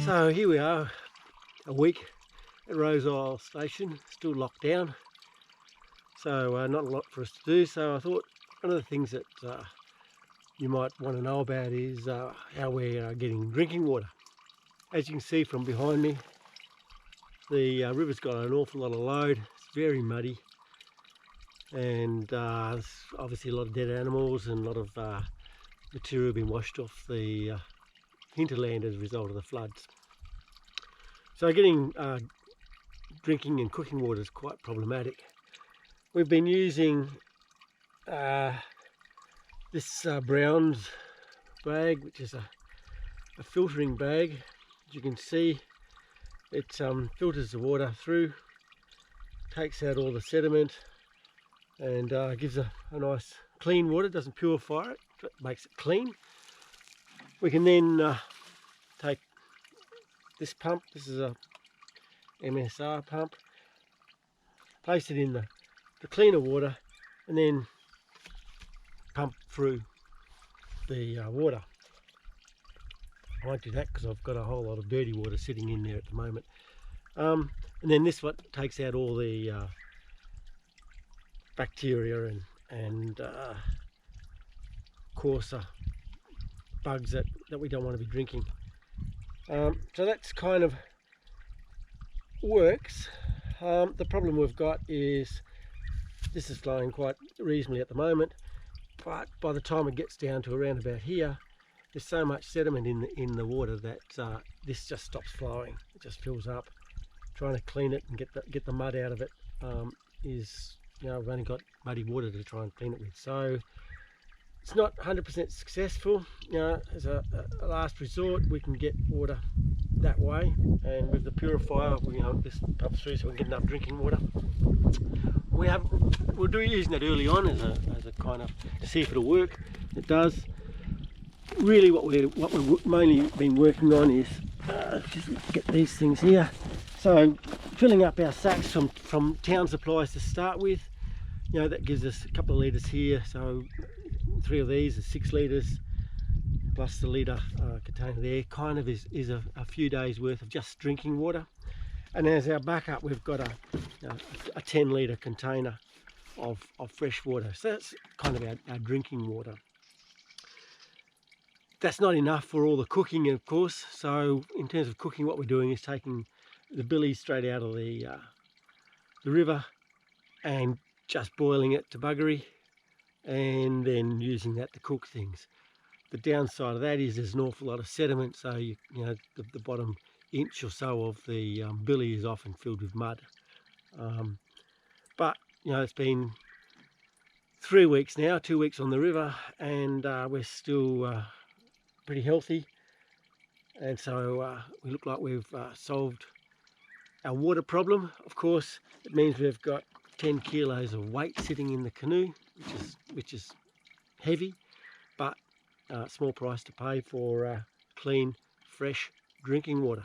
So here we are, a week at Rose Isle Station, still locked down. So not a lot for us to do. So I thought one of the things that you might want to know about is how we're getting drinking water. As you can see from behind me, the river's got an awful lot of load. It's very muddy, and there's obviously a lot of dead animals and a lot of material being washed off the hinterland as a result of the floods. So getting drinking and cooking water is quite problematic. We've been using this Brown's bag, which is a filtering bag. As you can see, it filters the water through, takes out all the sediment, and gives a nice clean water. It doesn't purify it, but makes it clean. We can then take this pump. This is a MSR pump. Place it in the cleaner water and then pump through the water. I won't do that because I've got a whole lot of dirty water sitting in there at the moment. And then this one takes out all the bacteria and coarser bugs that we don't want to be drinking. So that's kind of works. The problem we've got is this is flowing quite reasonably at the moment, but by the time it gets down to around about here, there's so much sediment in the water that this just stops flowing. It just fills up. Trying to clean it and get the mud out of it is, you know, I've only got muddy water to try and clean it with. So it's not 100% successful. You know, as a last resort, we can get water that way, and with the purifier, this pumps through so we can get enough drinking water. We're using it early on as a kind of to see if it'll work. It does. Really, what we've mainly been working on is just get these things here. So filling up our sacks from town supplies to start with. You know, that gives us a couple of litres here. So 3 of these is 6 litres, plus the litre container there. Kind of is a few days worth of just drinking water. And as our backup, we've got a 10 litre container of fresh water. So that's kind of our drinking water. That's not enough for all the cooking, of course. So in terms of cooking, what we're doing is taking the billy straight out of the river and just boiling it to buggery, and then using that to cook things. The downside of that is there's an awful lot of sediment, so you know the bottom inch or so of the billy is often filled with mud. But you know, it's been 3 weeks now, 2 weeks on the river, and we're still pretty healthy, and so we look like we've solved our water problem. Of course, it means we've got 10 kilos of weight sitting in the canoe, which is heavy, but small price to pay for clean, fresh drinking water.